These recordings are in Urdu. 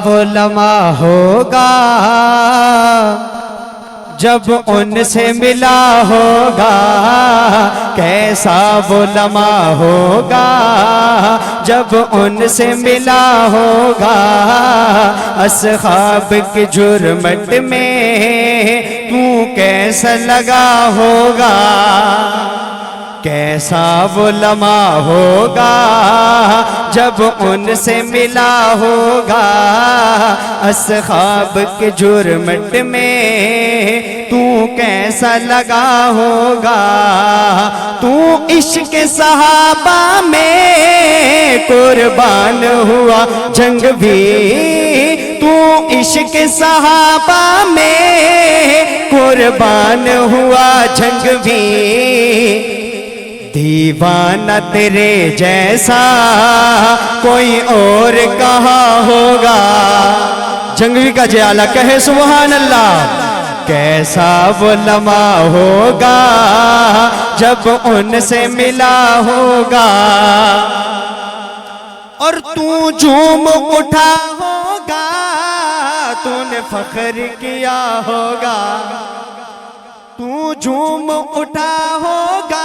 وہ لمحہ ہوگا جب ان سے ملا ہوگا، کیسا وہ لمحہ ہوگا جب ان سے ملا ہوگا، اصحاب کی جرمٹ میں تو کیسا لگا ہوگا، کیسا وہ لمحہ ہوگا جب ان سے ملا ہوگا، اصحاب کے جرمٹ میں تو کیسا لگا ہوگا، تو عشق صحابہ میں قربان ہوا جنگ بھی، تو عشق صحابہ میں قربان ہوا جنگ بھی، دیوانہ تیرے جیسا کوئی اور کہاں ہوگا، جنگوی کا جیالہ کہے سبحان اللہ، کیسا وہ لمحہ ہوگا جب ان سے ملا ہوگا، اور تو جھوم اٹھا ہوگا، تو نے فخر کیا ہوگا، تو جھوم اٹھا ہوگا،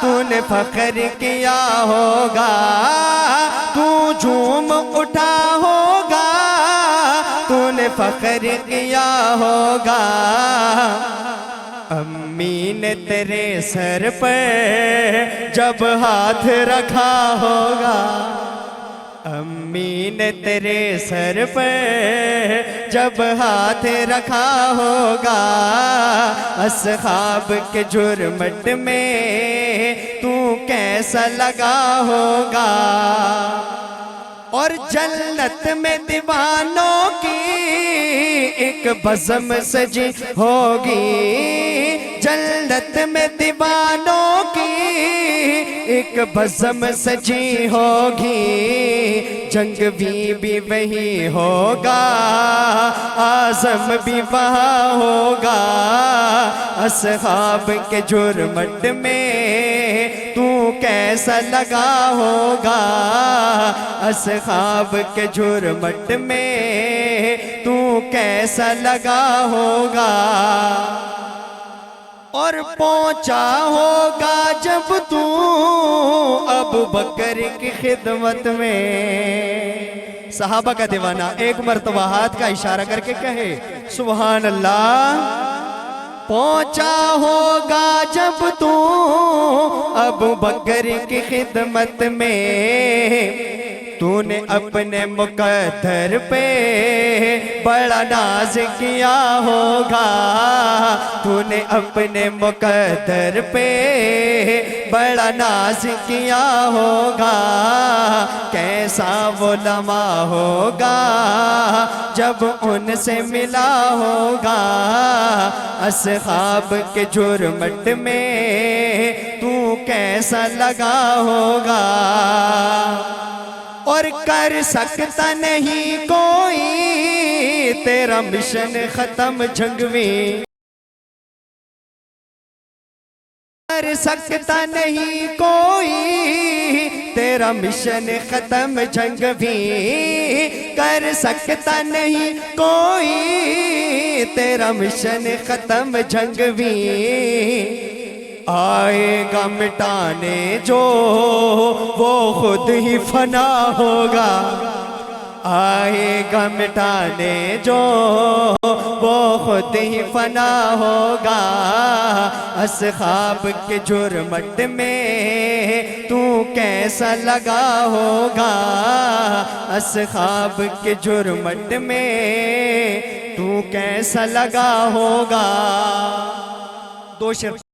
تو نے فخر کیا ہوگا، تو جھوم اٹھا ہوگا، تو نے فخر کیا ہوگا، امی نے تیرے سر پر جب ہاتھ رکھا ہوگا، امی نے تیرے سر پر جب ہاتھ رکھا ہوگا، اصحاب کے جرمٹ میں تو کیسا لگا ہوگا، اور جنت میں دیوانوں کی ایک بزم سجی ہوگی، جنت میں دیوانوں کی ایک بزم سجی ہوگی، جنگ بھی وہی ہوگا، اعظم بھی وہاں ہوگا، اصحاب کے جرمٹ میں تو کیسا لگا ہوگا، اصحاب کے جرمٹ میں تو کیسا لگا ہوگا، اور پہنچا ہوگا جب تو ابو بکر کی خدمت میں، صحابہ کا دیوانہ ایک مرتبہ ہاتھ کا اشارہ کر کے کہے سبحان اللہ، پہنچا ہوگا جب تو ابو بکر کی خدمت میں، تو نے اپنے مقدر پہ بڑا ناز کیا ہوگا، تو نے اپنے مقدر پہ بڑا ناز کیا ہوگا، کیسا وہ لمحہ ہوگا جب ان سے ملا ہوگا، اصحاب کے جرمٹ میں تو کیسا لگا ہوگا، اور کر سکتا نہیں کوئی تیرا مشن ختم جنگوی، کر سکتا نہیں کوئی تیرا مشن ختم جنگوی، کر سکتا نہیں کوئی تیرا مشن ختم جنگوی، آئے گا مٹانے جو وہ خود ہی فنا ہوگا، آئے گا مٹانے جو وہ خود ہی فنا ہوگا، اصحاب کے جرمٹ میں تو کیسا لگا ہوگا، اصحاب کے جرمٹ میں تو کیسا لگا ہوگا، دو شرط